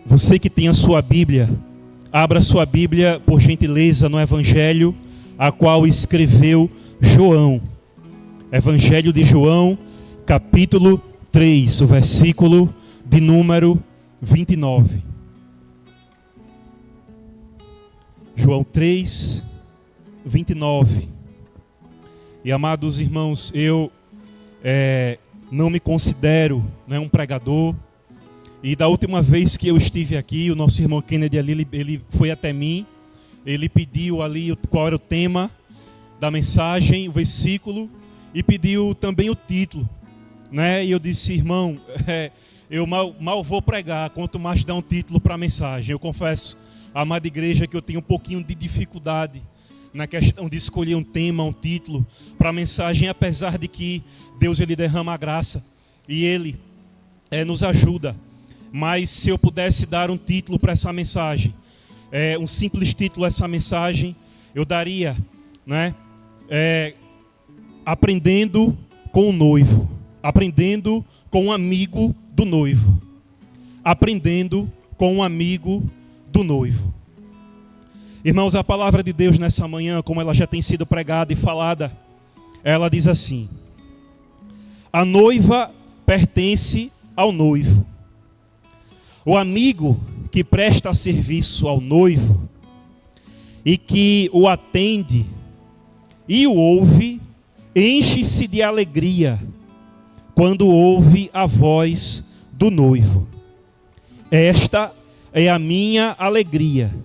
Você que tem a sua Bíblia, abra sua Bíblia, por gentileza, no Evangelho, a qual escreveu João. Evangelho de João, capítulo 3, o versículo de número 29. João 3, 29. E amados irmãos, eu não me considero um pregador. E da última vez que eu estive aqui, o nosso irmão Kennedy ali, ele foi até mim. Ele pediu ali qual era o tema da mensagem, o versículo, e pediu também o título, E eu disse, irmão, eu mal vou pregar, quanto mais dar um título para a mensagem. Eu confesso, amada igreja, que eu tenho um pouquinho de dificuldade na questão de escolher um tema, um título para a mensagem, apesar de que Deus ele derrama a graça e Ele nos ajuda. Mas se eu pudesse dar um título para essa mensagem, um simples título a essa mensagem, eu daria, aprendendo com o noivo, aprendendo com um amigo do noivo, aprendendo com um amigo do noivo. Irmãos, a palavra de Deus nessa manhã, como ela já tem sido pregada e falada, ela diz assim: a noiva pertence ao noivo. O amigo que presta serviço ao noivo e que o atende e o ouve, enche-se de alegria quando ouve a voz do noivo. Esta é a minha alegria,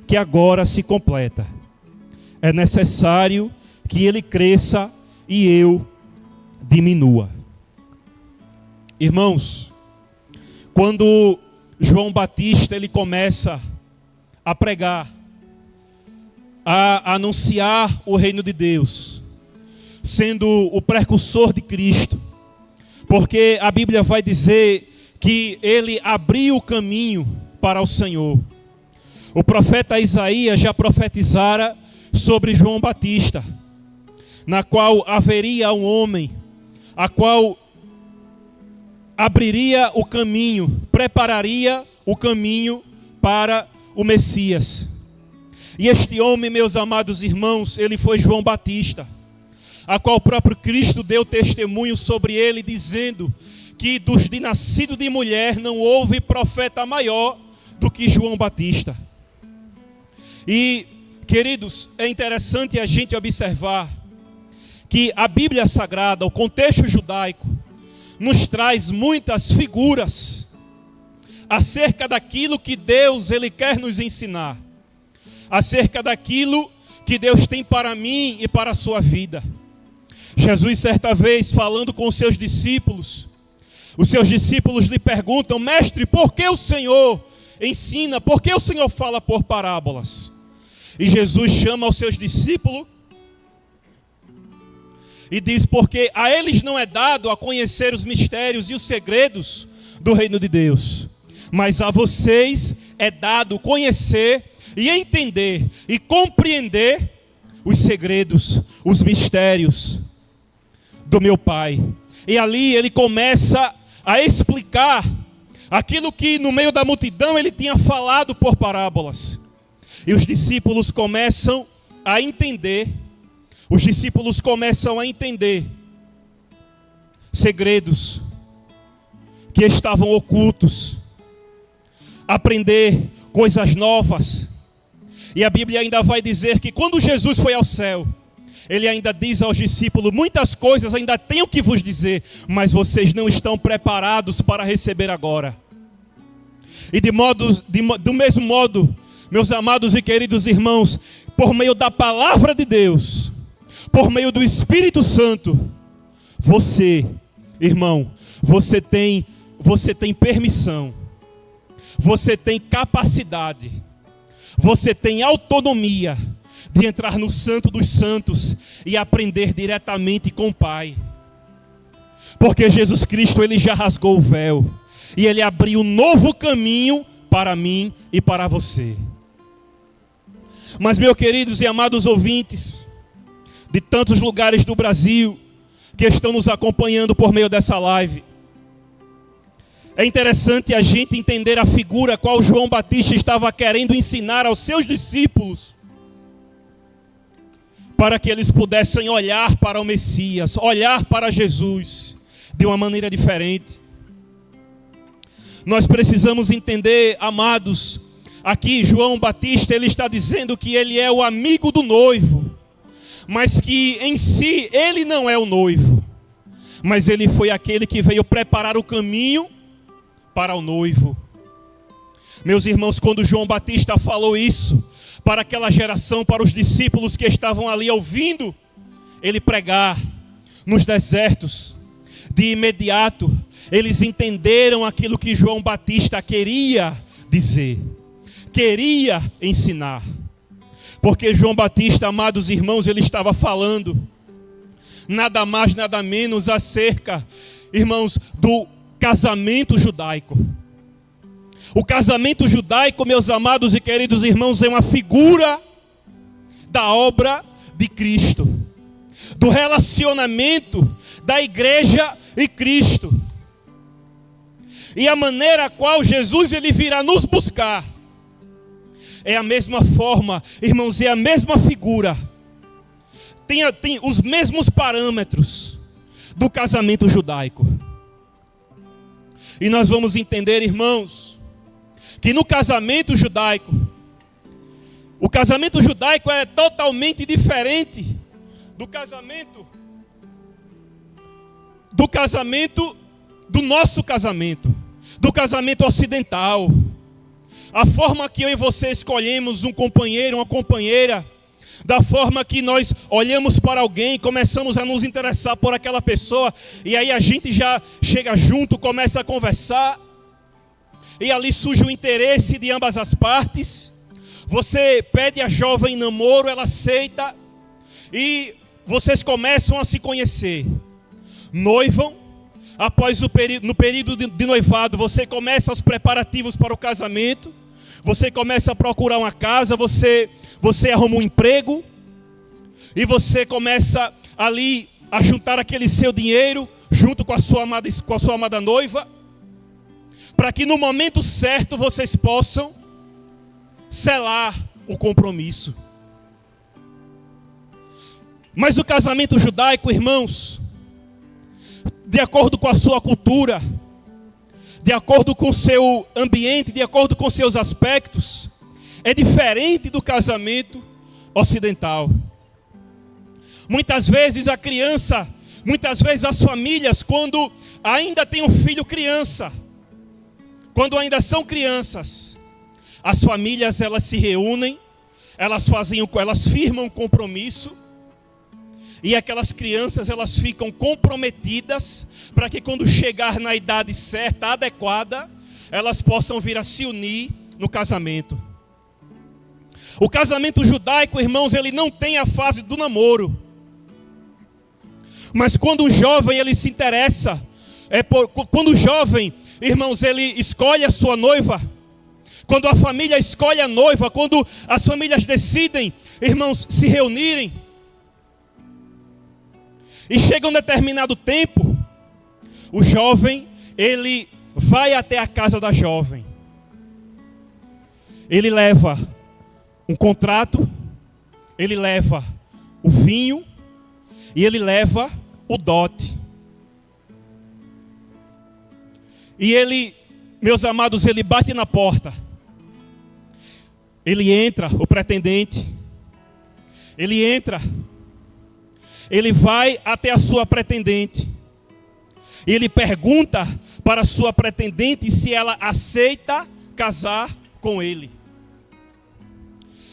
que agora se completa. É necessário que ele cresça e eu diminua. Irmãos, quando João Batista ele começa a pregar, a anunciar o reino de Deus, sendo o precursor de Cristo, porque a Bíblia vai dizer que ele abriu o caminho para o Senhor. O profeta Isaías já profetizara sobre João Batista, na qual haveria um homem, a qual abriria o caminho, prepararia o caminho para o Messias. E este homem, meus amados irmãos, ele foi João Batista, a qual o próprio Cristo deu testemunho sobre ele, dizendo que dos de nascido de mulher não houve profeta maior do que João Batista. E, queridos, é interessante a gente observar que a Bíblia Sagrada, o contexto judaico, nos traz muitas figuras acerca daquilo que Deus ele quer nos ensinar, acerca daquilo que Deus tem para mim e para a sua vida. Jesus, certa vez, falando com os seus discípulos lhe perguntam: mestre, por que o Senhor ensina, por que o Senhor fala por parábolas? E Jesus chama aos seus discípulos e diz: porque a eles não é dado a conhecer os mistérios e os segredos do reino de Deus, mas a vocês é dado conhecer e entender e compreender os segredos, os mistérios do meu Pai. E ali ele começa a explicar aquilo que no meio da multidão ele tinha falado por parábolas. E os discípulos começam a entender. Os discípulos começam a entender segredos que estavam ocultos, aprender coisas novas. E a Bíblia ainda vai dizer que quando Jesus foi ao céu, ele ainda diz aos discípulos: muitas coisas ainda tenho que vos dizer, mas vocês não estão preparados para receber agora. E do mesmo modo, meus amados e queridos irmãos, por meio da palavra de Deus, por meio do Espírito Santo, você, irmão, você tem permissão, você tem capacidade, você tem autonomia de entrar no Santo dos Santos e aprender diretamente com o Pai. Porque Jesus Cristo, ele já rasgou o véu e ele abriu um novo caminho para mim e para você. Mas, meus queridos e amados ouvintes, de tantos lugares do Brasil que estão nos acompanhando por meio dessa live, É interessante a gente entender a figura qual João Batista estava querendo ensinar aos seus discípulos, para que eles pudessem olhar para o Messias, olhar para Jesus de uma maneira diferente. Nós precisamos entender, amados, aqui João Batista ele está dizendo que ele é o amigo do noivo, mas que em si ele não é o noivo, mas ele foi aquele que veio preparar o caminho para o noivo. Meus irmãos, quando João Batista falou isso para aquela geração, para os discípulos que estavam ali ouvindo ele pregar nos desertos, de imediato eles entenderam aquilo que João Batista queria dizer, queria ensinar. Porque João Batista, amados irmãos, ele estava falando nada mais, nada menos acerca, irmãos, do casamento judaico. O casamento judaico, meus amados e queridos irmãos, é uma figura da obra de Cristo, do relacionamento da igreja e Cristo. E a maneira a qual Jesus ele virá nos buscar é a mesma forma, irmãos, é a mesma figura. Tem os mesmos parâmetros do casamento judaico. E nós vamos entender, irmãos, que no casamento judaico, o casamento judaico é totalmente diferente do casamento do nosso casamento, do casamento ocidental. A forma que eu e você escolhemos um companheiro, uma companheira, da forma que nós olhamos para alguém, começamos a nos interessar por aquela pessoa, e aí a gente já chega junto, começa a conversar, e ali surge o interesse de ambas as partes. Você pede a jovem em namoro, ela aceita, e vocês começam a se conhecer. Noivam, após no período de noivado, você começa os preparativos para o casamento, você começa a procurar uma casa, você arruma um emprego, e você começa ali a juntar aquele seu dinheiro, junto com a sua amada noiva, para que no momento certo vocês possam selar o compromisso. Mas o casamento judaico, irmãos, de acordo com a sua cultura, de acordo com o seu ambiente, de acordo com seus aspectos, é diferente do casamento ocidental. Muitas vezes as famílias, quando ainda tem um filho criança, quando ainda são crianças, as famílias elas se reúnem, elas firmam um compromisso, e aquelas crianças elas ficam comprometidas para que quando chegar na idade certa, adequada, elas possam vir a se unir no casamento. O casamento judaico, irmãos, ele não tem a fase do namoro. Mas quando o jovem ele se interessa, quando o jovem, irmãos, ele escolhe a sua noiva, quando a família escolhe a noiva, quando as famílias decidem, irmãos, se reunirem, e chega um determinado tempo, o jovem, ele vai até a casa da jovem. Ele leva um contrato, ele leva o vinho e ele leva o dote. E ele, meus amados, ele bate na porta. Ele entra, o pretendente. Ele entra. Ele vai até a sua pretendente. E ele pergunta para a sua pretendente se ela aceita casar com ele.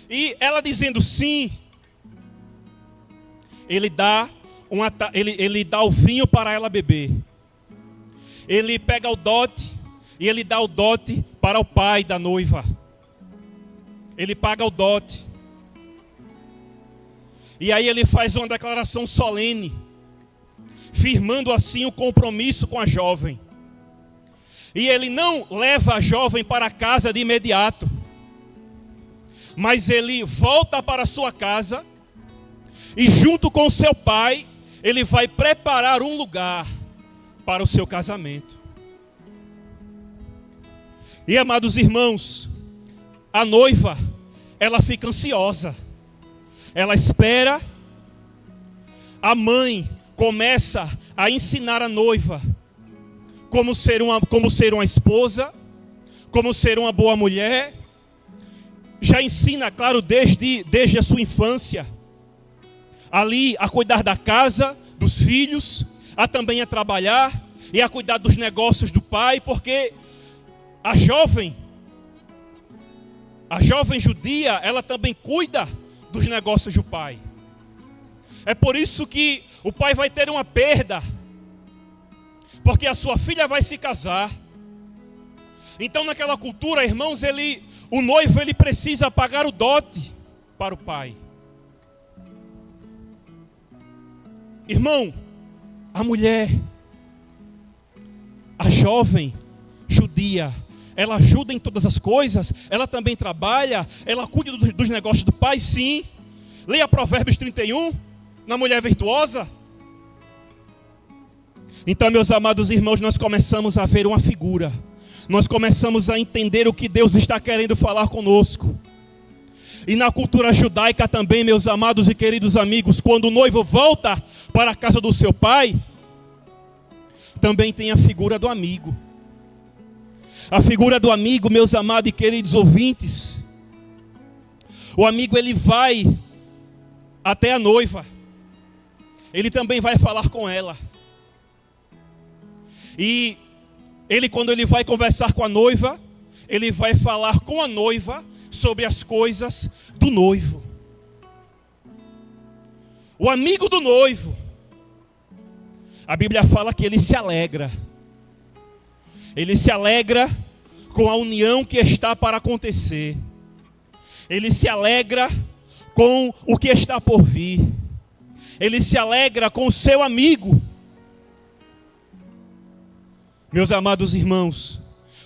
E ela dizendo sim, ele dá o vinho para ela beber. Ele pega o dote e ele dá o dote para o pai da noiva. Ele paga o dote. E aí ele faz uma declaração solene, firmando assim o compromisso com a jovem. E ele não leva a jovem para casa de imediato, mas ele volta para sua casa e junto com seu pai, ele vai preparar um lugar para o seu casamento. E amados irmãos, a noiva, ela fica ansiosa. Ela espera. A mãe começa a ensinar a noiva como ser uma esposa, como ser uma boa mulher. Já ensina, claro, desde a sua infância, ali a cuidar da casa, dos filhos, a também a trabalhar e a cuidar dos negócios do pai, porque a jovem judia, ela também cuida dos negócios do pai. É por isso que o pai vai ter uma perda, porque a sua filha vai se casar. Então naquela cultura, irmãos, o noivo ele precisa pagar o dote para o pai. Irmão, a mulher, a jovem judia, ela ajuda em todas as coisas, ela também trabalha, ela cuida dos negócios do pai, sim. Leia Provérbios 31, na mulher virtuosa. Então, meus amados irmãos, nós começamos a ver uma figura. Nós começamos a entender o que Deus está querendo falar conosco. E na cultura judaica também, meus amados e queridos amigos, quando o noivo volta para a casa do seu pai, também tem a figura do amigo. A figura do amigo, meus amados e queridos ouvintes. O amigo, ele vai até a noiva. Ele também vai falar com ela. E quando ele vai conversar com a noiva, ele vai falar com a noiva sobre as coisas do noivo. O amigo do noivo, a Bíblia fala que ele se alegra. Ele se alegra com a união que está para acontecer. Ele se alegra com o que está por vir. Ele se alegra com o seu amigo. Meus amados irmãos,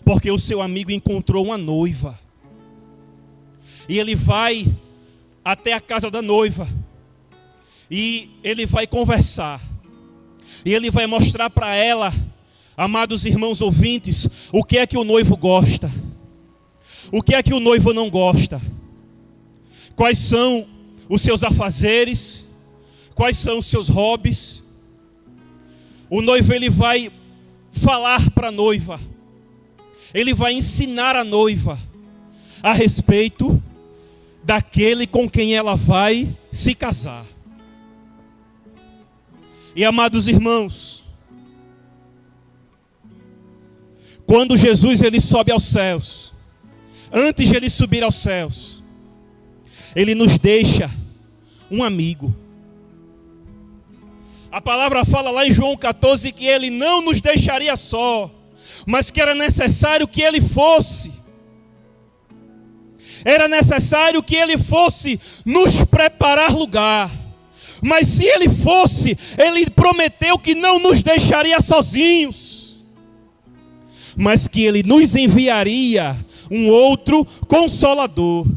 porque o seu amigo encontrou uma noiva. E ele vai até a casa da noiva. E ele vai conversar. E ele vai mostrar para ela, amados irmãos ouvintes, o que é que o noivo gosta. O que é que o noivo não gosta. Quais são os seus afazeres. Quais são os seus hobbies. O noivo, ele vai falar para a noiva. Ele vai ensinar a noiva a respeito daquele com quem ela vai se casar. E amados irmãos, quando Jesus ele sobe aos céus, antes de ele subir aos céus, ele nos deixa um amigo. A palavra fala lá em João 14 que ele não nos deixaria só, mas que era necessário que ele fosse. Era necessário que ele fosse nos preparar lugar. Mas se ele fosse, ele prometeu que não nos deixaria sozinhos, mas que ele nos enviaria um outro consolador.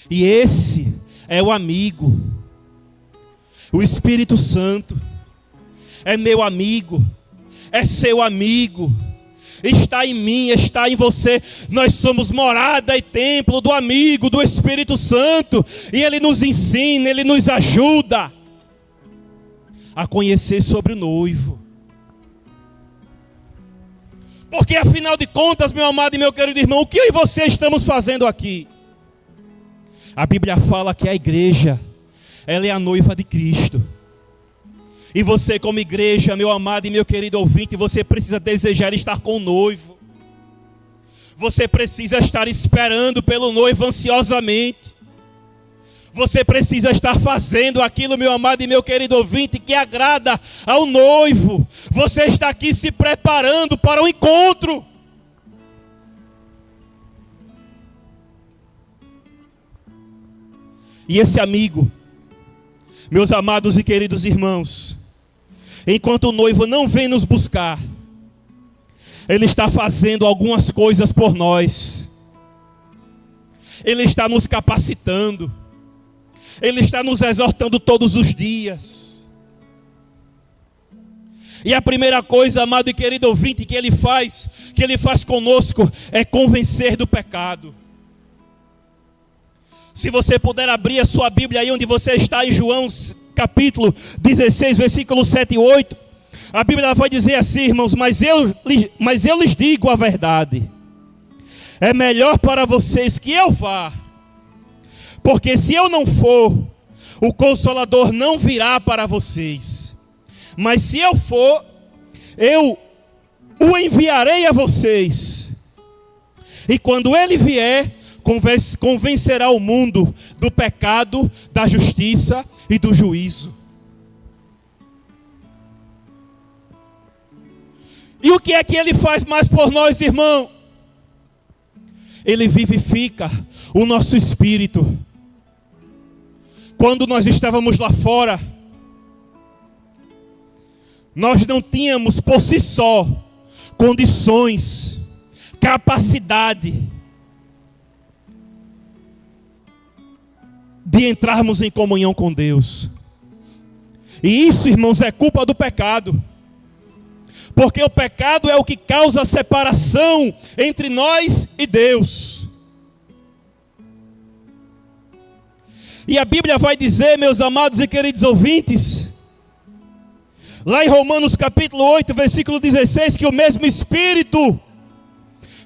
E esse é o amigo. O Espírito Santo é meu amigo, é seu amigo, está em mim, está em você. Nós somos morada e templo do amigo, do Espírito Santo. E ele nos ensina, ele nos ajuda a conhecer sobre o noivo. Porque afinal de contas, meu amado e meu querido irmão, o que eu e você estamos fazendo aqui? A Bíblia fala que a igreja, ela é a noiva de Cristo. E você como igreja, meu amado e meu querido ouvinte, você precisa desejar estar com o noivo. Você precisa estar esperando pelo noivo ansiosamente. Você precisa estar fazendo aquilo, meu amado e meu querido ouvinte, que agrada ao noivo. Você está aqui se preparando para o encontro. E esse amigo, meus amados e queridos irmãos, enquanto o noivo não vem nos buscar, ele está fazendo algumas coisas por nós. Ele está nos capacitando. Ele está nos exortando todos os dias. E a primeira coisa, amado e querido ouvinte, que Ele faz conosco, é convencer do pecado. Se você puder abrir a sua Bíblia aí onde você está, em João capítulo 16, versículos 7 e 8. A Bíblia vai dizer assim, irmãos: mas eu lhes digo a verdade. É melhor para vocês que eu vá. Porque se eu não for, o Consolador não virá para vocês. Mas se eu for, eu o enviarei a vocês. E quando ele vier, convencerá o mundo do pecado, da justiça e do juízo. E o que é que ele faz mais por nós, irmão? Ele vivifica o nosso espírito. Quando nós estávamos lá fora, nós não tínhamos por si só condições, capacidade de entrarmos em comunhão com Deus. E isso, irmãos, é culpa do pecado. Porque o pecado é o que causa a separação entre nós e Deus. E a Bíblia vai dizer, meus amados e queridos ouvintes, lá em Romanos capítulo 8, versículo 16, que o mesmo Espírito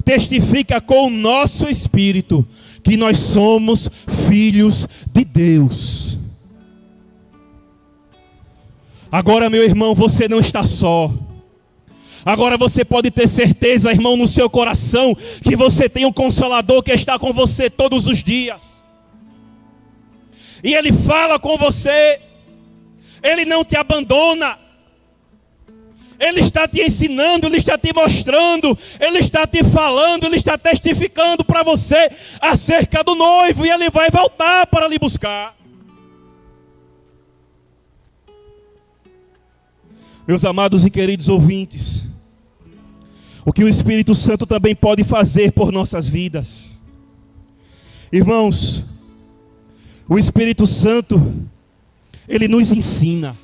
testifica com o nosso espírito que nós somos filhos de Deus. Agora, meu irmão, você não está só. Agora você pode ter certeza, irmão, no seu coração, que você tem um Consolador que está com você todos os dias. E Ele fala com você. Ele não te abandona. Ele está te ensinando, Ele está te mostrando, Ele está te falando, Ele está testificando para você acerca do noivo. E Ele vai voltar para lhe buscar. Meus amados e queridos ouvintes, o que o Espírito Santo também pode fazer por nossas vidas. Irmãos, o Espírito Santo, Ele nos ensina.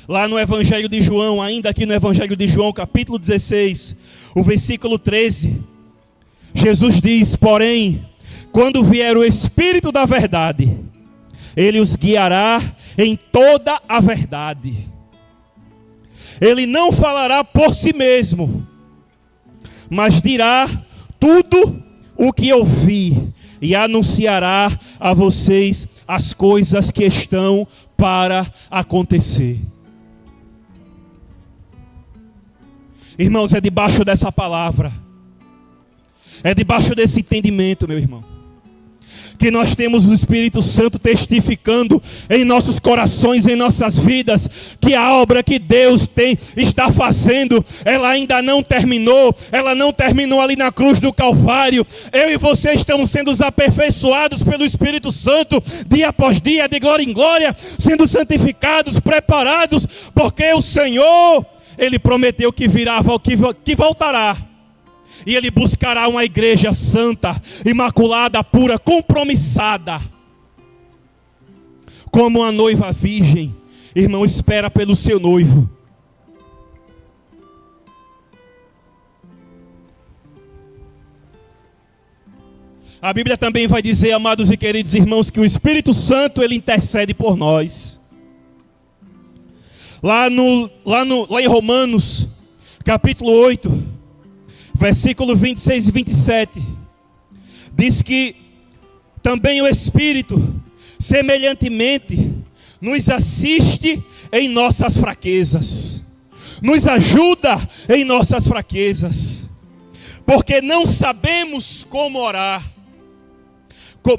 Lá no Evangelho de João, ainda aqui no Evangelho de João, capítulo 16, o versículo 13, Jesus diz: porém, quando vier o Espírito da verdade, Ele os guiará em toda a verdade. Ele não falará por si mesmo, mas dirá tudo o que ouvi e anunciará a vocês as coisas que estão para acontecer. Irmãos, é debaixo dessa palavra, é debaixo desse entendimento, meu irmão, que nós temos o Espírito Santo testificando em nossos corações, em nossas vidas, que a obra que Deus está fazendo, ela ainda não terminou. Ela não terminou ali na cruz do Calvário. Eu e você estamos sendo aperfeiçoados pelo Espírito Santo, dia após dia, de glória em glória, sendo santificados, preparados, porque o Senhor, Ele prometeu que que voltará. E Ele buscará uma igreja santa, imaculada, pura, compromissada. Como uma noiva virgem, irmão, espera pelo seu noivo. A Bíblia também vai dizer, amados e queridos irmãos, que o Espírito Santo, Ele intercede por nós. Lá em Romanos, capítulo 8, versículo 26 e 27, diz que também o Espírito, semelhantemente, nos assiste em nossas fraquezas, nos ajuda em nossas fraquezas, porque não sabemos como orar,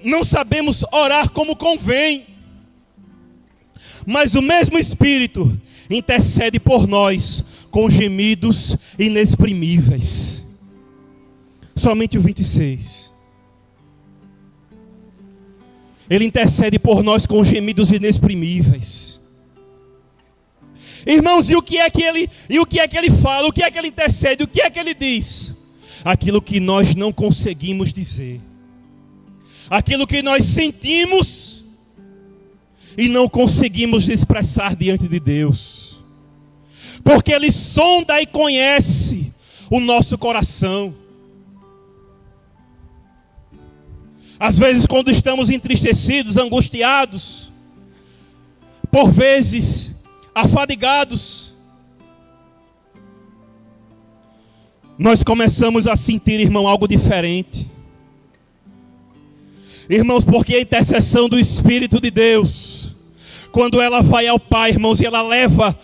não sabemos orar como convém, mas o mesmo Espírito intercede por nós com gemidos inexprimíveis. Somente o 26. Ele intercede por nós com gemidos inexprimíveis. Irmãos, e o que é que ele fala? O que é que ele intercede? O que é que ele diz? Aquilo que nós não conseguimos dizer. Aquilo que nós sentimos e não conseguimos expressar diante de Deus. porque Ele sonda e conhece o nosso coração. Às vezes, quando estamos entristecidos, angustiados, por vezes afadigados, nós começamos a sentir, irmão, algo diferente. Irmãos, porque a intercessão do Espírito de Deus, quando ela vai ao Pai, irmãos, e ela leva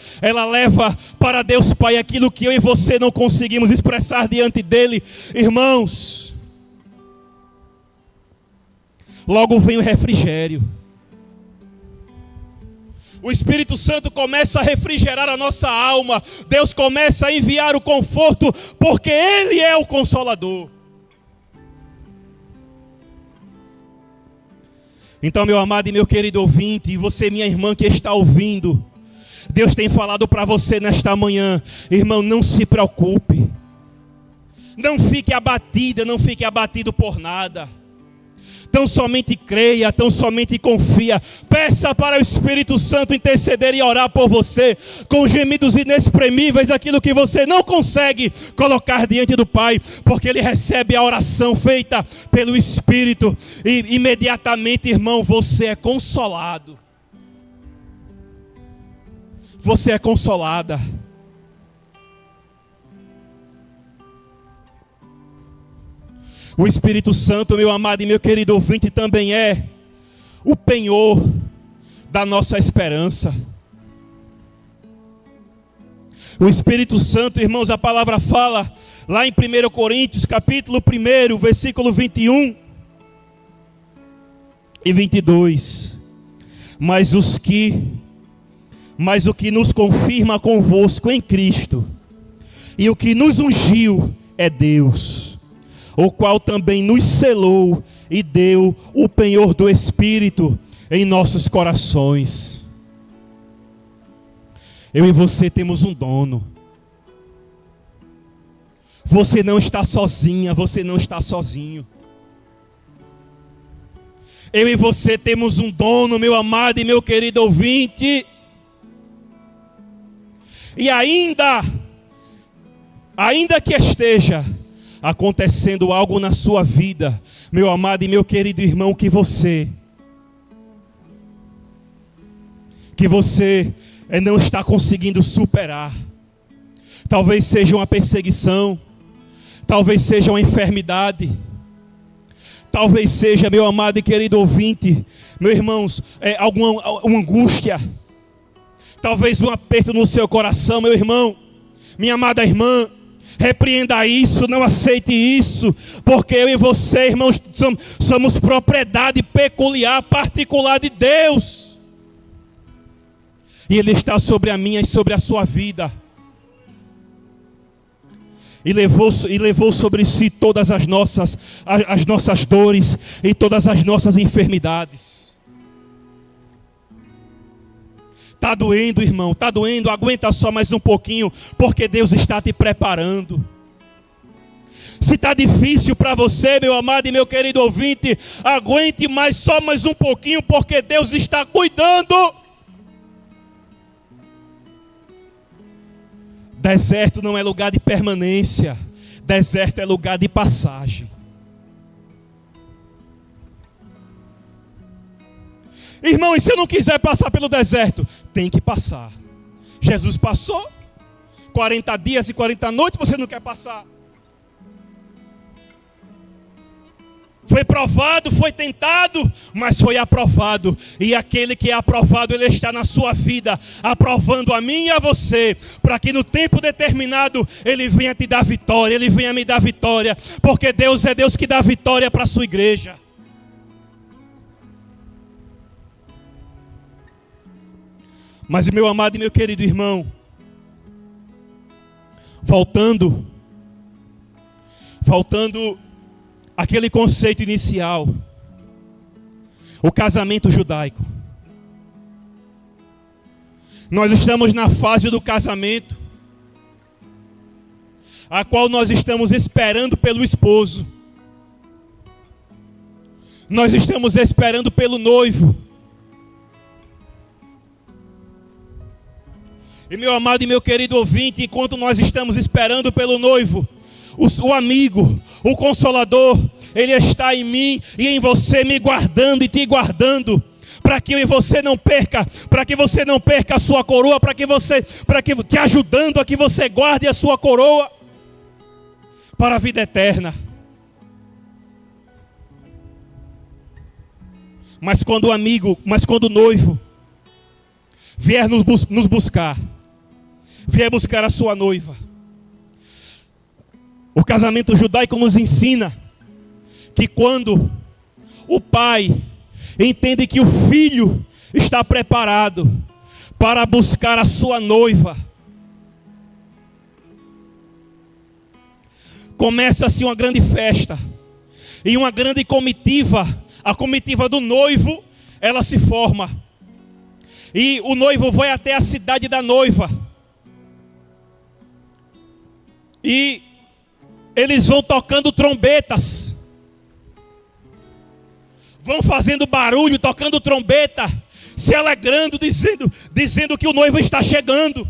para Deus Pai aquilo que eu e você não conseguimos expressar diante dEle, irmãos, logo vem o refrigério. O Espírito Santo começa a refrigerar a nossa alma. Deus começa a enviar o conforto, porque Ele é o Consolador. Então, meu amado e meu querido ouvinte, e você, minha irmã que está ouvindo, Deus tem falado para você nesta manhã, irmão, não se preocupe. Não fique abatida, não fique abatido por nada. Tão somente creia, tão somente confia. Peça para o Espírito Santo interceder e orar por você, com gemidos inexprimíveis, aquilo que você não consegue colocar diante do Pai, porque Ele recebe a oração feita pelo Espírito, e imediatamente, irmão, você é consolado. Você é consolada. O Espírito Santo, meu amado e meu querido ouvinte, também é o penhor da nossa esperança. O Espírito Santo, irmãos, a palavra fala lá em 1 Coríntios, capítulo 1, versículo 21 e 22. Mas o que nos confirma convosco em Cristo, e o que nos ungiu é Deus, o qual também nos selou e deu o penhor do Espírito em nossos corações. Eu e você temos um dono. Você não está sozinha, você não está sozinho. Eu e você temos um dono, meu amado e meu querido ouvinte. E ainda que esteja acontecendo algo na sua vida, meu amado e meu querido irmão, que você não está conseguindo superar. Talvez seja uma perseguição, talvez seja uma enfermidade, talvez seja, meu amado e querido ouvinte, meus irmãos, alguma uma angústia, talvez um aperto no seu coração, meu irmão, minha amada irmã. Repreenda isso, não aceite isso, porque eu e você, irmãos, somos propriedade peculiar, particular de Deus, e Ele está sobre a minha e sobre a sua vida, e levou sobre si todas as nossas dores e todas as nossas enfermidades. Está doendo, irmão, está doendo, aguenta só mais um pouquinho, porque Deus está te preparando. Se está difícil para você, meu amado e meu querido ouvinte, aguente só mais um pouquinho, porque Deus está cuidando. Deserto não é lugar de permanência, deserto é lugar de passagem. Irmão, e se eu não quiser passar pelo deserto? Tem que passar. Jesus passou 40 dias e 40 noites, você não quer passar. Foi provado, foi tentado, mas foi aprovado. E aquele que é aprovado, Ele está na sua vida, aprovando a mim e a você, para que no tempo determinado Ele venha te dar vitória, Ele venha me dar vitória, porque Deus é Deus que dá vitória para a sua igreja. Mas, meu amado e meu querido irmão, voltando àquele conceito inicial, o casamento judaico. Nós estamos na fase do casamento, a qual nós estamos esperando pelo esposo. Nós estamos esperando pelo noivo. E meu amado e meu querido ouvinte, enquanto nós estamos esperando pelo noivo, o amigo, o consolador, ele está em mim e em você, me guardando e te guardando, para que eu e você não perca, para que você não perca a sua coroa, para que te ajudando a que você guarde a sua coroa para a vida eterna. Mas quando o noivo vier nos buscar, vier buscar a sua noiva, o casamento judaico nos ensina que quando o pai entende que o filho está preparado para buscar a sua noiva, começa-se uma grande festa e uma grande comitiva. A comitiva do noivo, ela se forma. E o noivo vai até a cidade da noiva. E eles vão tocando trombetas. Vão fazendo barulho, tocando trombeta, se alegrando, dizendo que o noivo está chegando.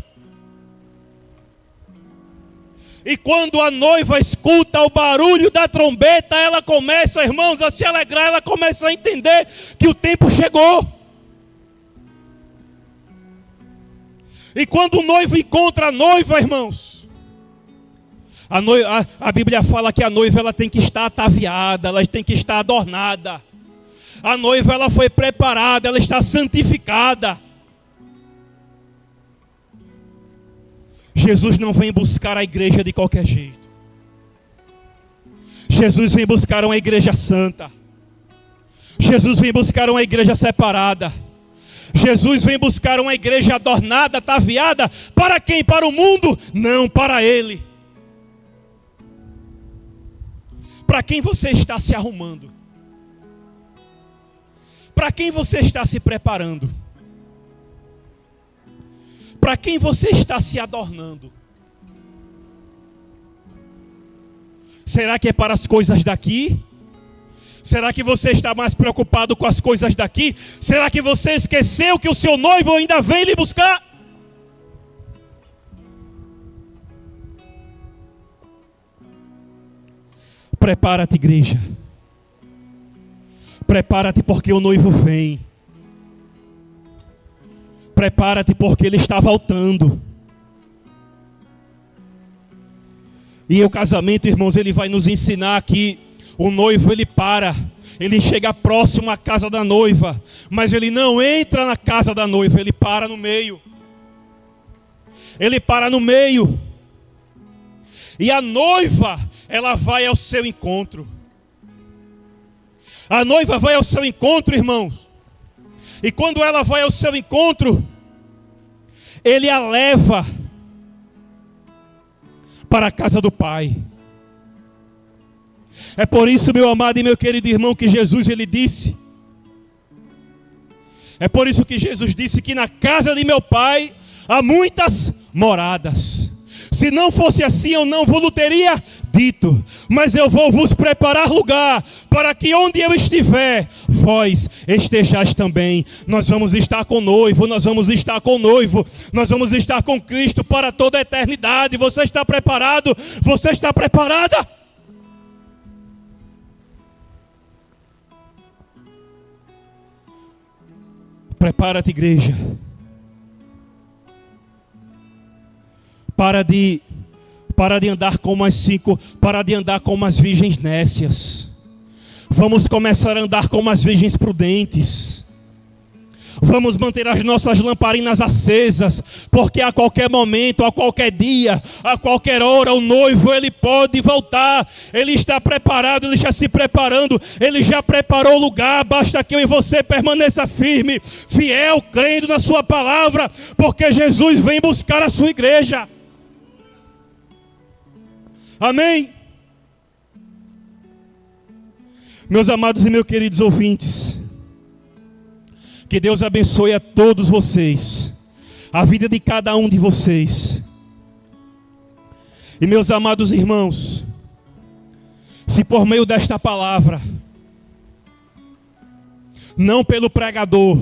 E quando a noiva escuta o barulho da trombeta, ela começa, irmãos, a se alegrar, ela começa a entender que o tempo chegou. E quando o noivo encontra a noiva, irmãos, a Bíblia fala que a noiva ela tem que estar ataviada, ela tem que estar adornada. A noiva ela foi preparada, ela está santificada. Jesus não vem buscar a igreja de qualquer jeito. Jesus vem buscar uma igreja santa. Jesus vem buscar uma igreja separada. Jesus vem buscar uma igreja adornada, ataviada. Para quem? Para o mundo? Não, para Ele. Para quem você está se arrumando? Para quem você está se preparando? Para quem você está se adornando? Será que é para as coisas daqui? Será que você está mais preocupado com as coisas daqui? Será que você esqueceu que o seu noivo ainda vem lhe buscar? Prepara-te, igreja. Prepara-te porque o noivo vem. Prepara-te porque ele está voltando. E o casamento, irmãos, ele vai nos ensinar que o noivo ele chega próximo à casa da noiva, mas ele não entra na casa da noiva, ele para no meio. Ele para no meio. E a noiva, ela vai ao seu encontro. A noiva vai ao seu encontro, irmãos. E quando ela vai ao seu encontro, ele a leva para a casa do Pai. É por isso, meu amado e meu querido irmão, que Jesus ele disse. É por isso que Jesus disse que na casa de meu Pai há muitas moradas. Se não fosse assim, eu não vos teria dito. Mas eu vou vos preparar lugar, para que onde eu estiver, vós estejais também. Nós vamos estar com o noivo, nós vamos estar com o noivo, nós vamos estar com Cristo para toda a eternidade. Você está preparado? Você está preparada? Prepara-te, igreja. Para de andar como as virgens nécias. Vamos começar a andar como as virgens prudentes. Vamos manter as nossas lamparinas acesas, porque a qualquer momento, a qualquer dia, a qualquer hora, o noivo ele pode voltar. Ele está preparado, ele está se preparando, ele já preparou o lugar. Basta que eu e você permaneça firme, fiel, crendo na sua palavra, porque Jesus vem buscar a sua igreja. Amém? Meus amados e meus queridos ouvintes, que Deus abençoe a todos vocês, a vida de cada um de vocês. E meus amados irmãos, se por meio desta palavra, não pelo pregador,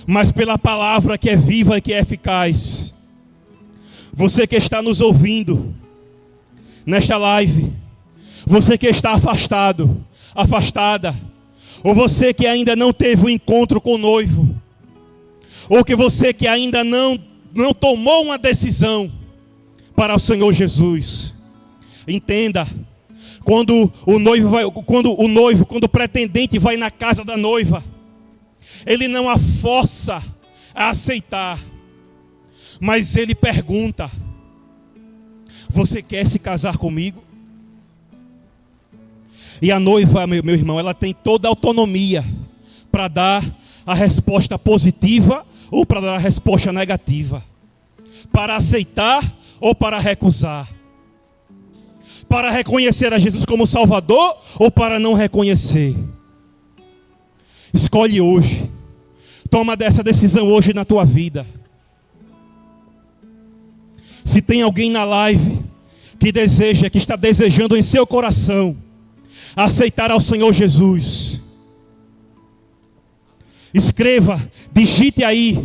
mas pela palavra que é viva e que é eficaz, Você que está nos ouvindo nesta live, você que está afastado, afastada, ou você que ainda não teve o encontro com o noivo, ou que você que ainda não tomou uma decisão para o Senhor Jesus. Entenda, quando o pretendente vai na casa da noiva, ele não a força a aceitar, mas ele pergunta: você quer se casar comigo? E a noiva, meu irmão, ela tem toda a autonomia para dar a resposta positiva ou para dar a resposta negativa, para aceitar ou para recusar, para reconhecer a Jesus como Salvador ou para não reconhecer. Escolhe hoje, toma dessa decisão hoje na tua vida. Se tem alguém na live que está desejando em seu coração aceitar ao Senhor Jesus, escreva, digite aí,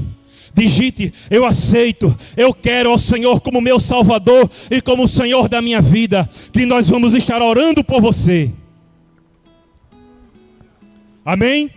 eu aceito, eu quero ao Senhor como meu Salvador e como o Senhor da minha vida, que nós vamos estar orando por você. Amém?